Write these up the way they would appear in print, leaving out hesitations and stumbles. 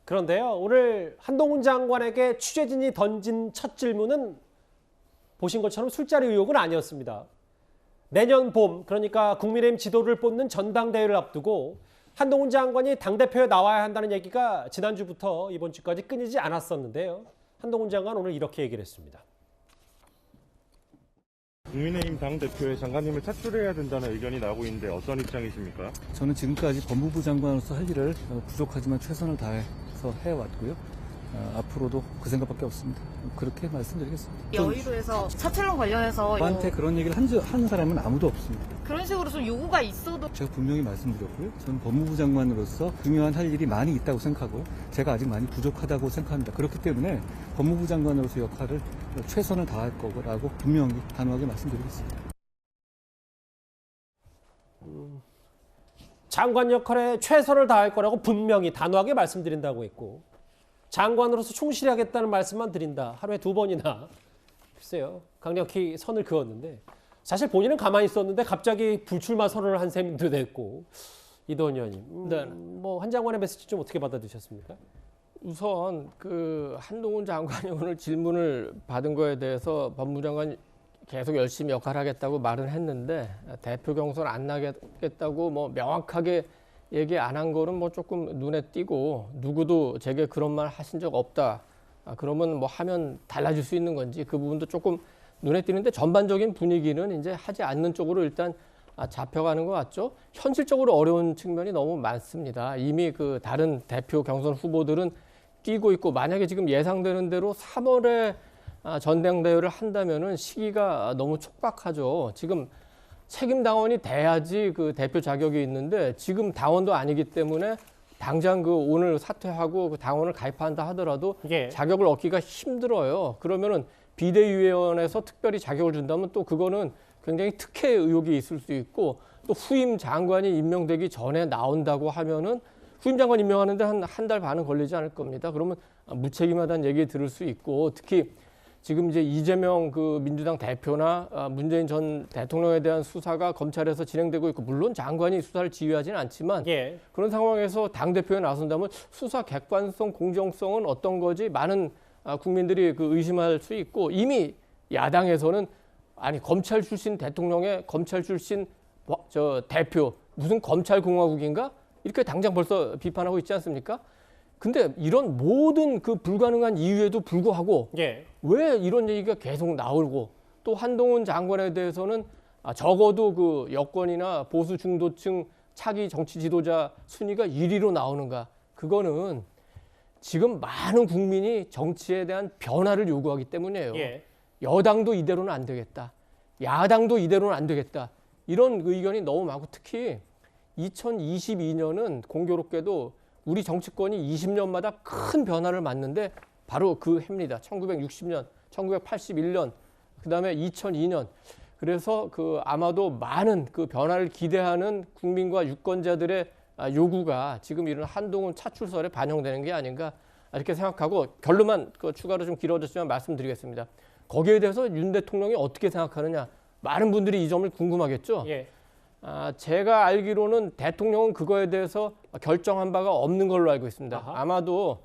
그런데요, 오늘 한동훈 장관에게 취재진이 던진 첫 질문은 보신 것처럼 술자리 의혹은 아니었습니다. 내년 봄, 그러니까 국민의힘 지도를 뽑는 전당대회를 앞두고 한동훈 장관이 당대표에 나와야 한다는 얘기가 지난주부터 이번 주까지 끊이지 않았었는데요. 한동훈 장관 오늘 이렇게 얘기를 했습니다. 국민의힘 당대표에 장관님을 차출해야 된다는 의견이 나오고 있는데 어떤 입장이십니까? 저는 지금까지 법무부 장관으로서 할 일을 부족하지만 최선을 다해서 해왔고요. 앞으로도 그 생각밖에 없습니다. 그렇게 말씀드리겠습니다. 여의도에서 차출론 관련해서 저한테 그런 얘기를 한 사람은 아무도 없습니다. 그런 식으로 좀 요구가 있어도 제가 분명히 말씀드렸고요. 저는 법무부 장관으로서 중요한 할 일이 많이 있다고 생각하고 제가 아직 많이 부족하다고 생각합니다. 그렇기 때문에 법무부 장관으로서 역할을 최선을 다할 거라고 분명히 단호하게 말씀드리겠습니다. 장관 역할에 최선을 다할 거라고 분명히 단호하게 말씀드린다고 했고, 장관으로서 충실하겠다는 말씀만 드린다. 하루에 2번이나 글쎄요, 강력히 선을 그었는데, 사실 본인은 가만히 있었는데 갑자기 불출마 선언을 한 셈도 됐고. 이도원 의원님, 네. 한 장관의 메시지 좀 어떻게 받아들이셨습니까? 우선 그 한동훈 장관이 오늘 질문을 받은 거에 대해서 법무부 장관이 계속 열심히 역할하겠다고 말은 했는데, 대표 경선 안 나겠다고 뭐 명확하게 얘기 안 한 거는 뭐 조금 눈에 띄고, 누구도 제게 그런 말 하신 적 없다. 그러면 뭐 하면 달라질 수 있는 건지 그 부분도 조금 눈에 띄는데, 전반적인 분위기는 이제 하지 않는 쪽으로 일단 잡혀가는 것 같죠. 현실적으로 어려운 측면이 너무 많습니다. 이미 그 다른 대표 경선 후보들은 뛰고 있고, 만약에 지금 예상되는 대로 3월에 전당대회를 한다면은 시기가 너무 촉박하죠. 지금 책임 당원이 돼야지 그 대표 자격이 있는데, 지금 당원도 아니기 때문에 당장 그 오늘 사퇴하고 그 당원을 가입한다 하더라도 예. 자격을 얻기가 힘들어요. 그러면은 비대위원회에서 특별히 자격을 준다면 또 그거는 굉장히 특혜 의혹이 있을 수 있고, 또 후임 장관이 임명되기 전에 나온다고 하면은 후임 장관 임명하는데 한 달 반은 걸리지 않을 겁니다. 그러면 무책임하다는 얘기 들을 수 있고, 특히 지금 이제 이재명 그 민주당 대표나 문재인 전 대통령에 대한 수사가 검찰에서 진행되고 있고, 물론 장관이 수사를 지휘하지는 않지만 예. 그런 상황에서 당대표에 나선다면 수사 객관성, 공정성은 어떤 거지 많은 국민들이 그 의심할 수 있고, 이미 야당에서는 아니 검찰 출신 대통령의 검찰 출신 저 대표 무슨 검찰공화국인가? 이렇게 당장 벌써 비판하고 있지 않습니까? 근데 이런 모든 그 불가능한 이유에도 불구하고 예. 왜 이런 얘기가 계속 나오고, 또 한동훈 장관에 대해서는 적어도 그 여권이나 보수 중도층 차기 정치 지도자 순위가 1위로 나오는가? 그거는 지금 많은 국민이 정치에 대한 변화를 요구하기 때문이에요. 예. 여당도 이대로는 안 되겠다. 야당도 이대로는 안 되겠다. 이런 의견이 너무 많고, 특히 2022년은 공교롭게도 우리 정치권이 20년마다 큰 변화를 맞는데 바로 그 해입니다. 1960년, 1981년, 그다음에 2002년. 그래서 그 아마도 많은 그 변화를 기대하는 국민과 유권자들의 요구가 지금 이런 한동훈 차출설에 반영되는 게 아닌가 이렇게 생각하고, 결론만 그 추가로 좀 길어졌지만 말씀드리겠습니다. 거기에 대해서 윤 대통령이 어떻게 생각하느냐, 많은 분들이 이 점을 궁금하겠죠. 예. 제가 알기로는 대통령은 그거에 대해서 결정한 바가 없는 걸로 알고 있습니다. 아하. 아마도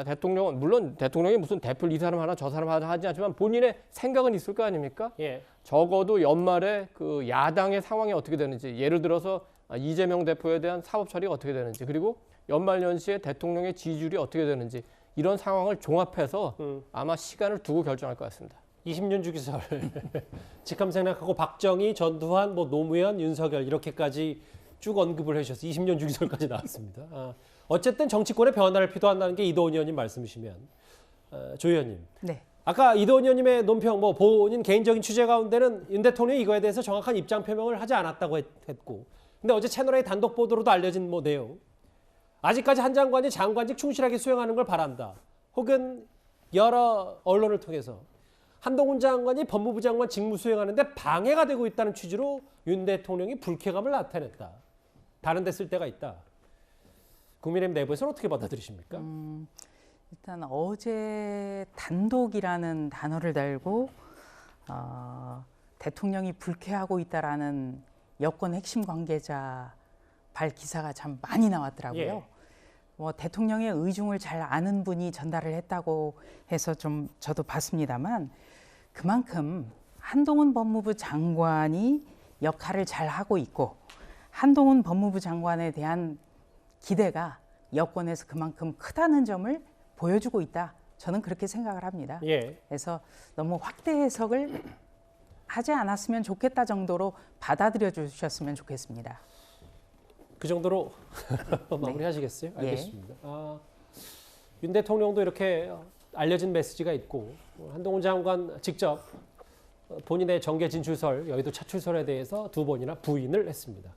대통령은, 물론 대통령이 무슨 대표를 이 사람 하나 저 사람 하나 하지 않지만 본인의 생각은 있을 거 아닙니까? 예. 적어도 연말에 그 야당의 상황이 어떻게 되는지, 예를 들어서 이재명 대표에 대한 사법 처리가 어떻게 되는지, 그리고 연말연시에 대통령의 지지율이 어떻게 되는지, 이런 상황을 종합해서 아마 시간을 두고 결정할 것 같습니다. 20년 주기설, 직함생략하고 박정희, 전두환, 뭐 노무현, 윤석열 이렇게까지 쭉 언급을 해주셔서 20년 주기설까지 나왔습니다. 어쨌든 정치권의 변화를 필요한다는 게 이도원 의원님 말씀이시면, 조 의원님. 네. 아까 이도원 의원님의 논평, 뭐 본인 개인적인 취재 가운데는 윤 대통령이 이거에 대해서 정확한 입장 표명을 하지 않았다고 했고, 근데 어제 채널A 단독 보도로도 알려진 뭐 내용, 아직까지 한 장관이 장관직 충실하게 수행하는 걸 바란다, 혹은 여러 언론을 통해서 한동훈 장관이 법무부 장관 직무 수행하는데 방해가 되고 있다는 취지로 윤 대통령이 불쾌감을 나타냈다. 다른 데 쓸 때가 있다. 국민의힘 내부에서는 어떻게 받아들이십니까? 일단 어제 단독이라는 단어를 달고 대통령이 불쾌하고 있다라는 여권 핵심 관계자 발 기사가 참 많이 나왔더라고요. 예. 뭐 대통령의 의중을 잘 아는 분이 전달을 했다고 해서 좀 저도 봤습니다만 그만큼 한동훈 법무부 장관이 역할을 잘 하고 있고 한동훈 법무부 장관에 대한 기대가 여권에서 그만큼 크다는 점을 보여주고 있다. 저는 그렇게 생각을 합니다. 예. 그래서 너무 확대 해석을 하지 않았으면 좋겠다 정도로 받아들여 주셨으면 좋겠습니다. 그 정도로 마무리하시겠어요? 예. 알겠습니다. 윤 대통령도 이렇게 알려진 메시지가 있고 한동훈 장관 직접 본인의 정계 진출설, 여의도 차출설에 대해서 두 번이나 부인을 했습니다.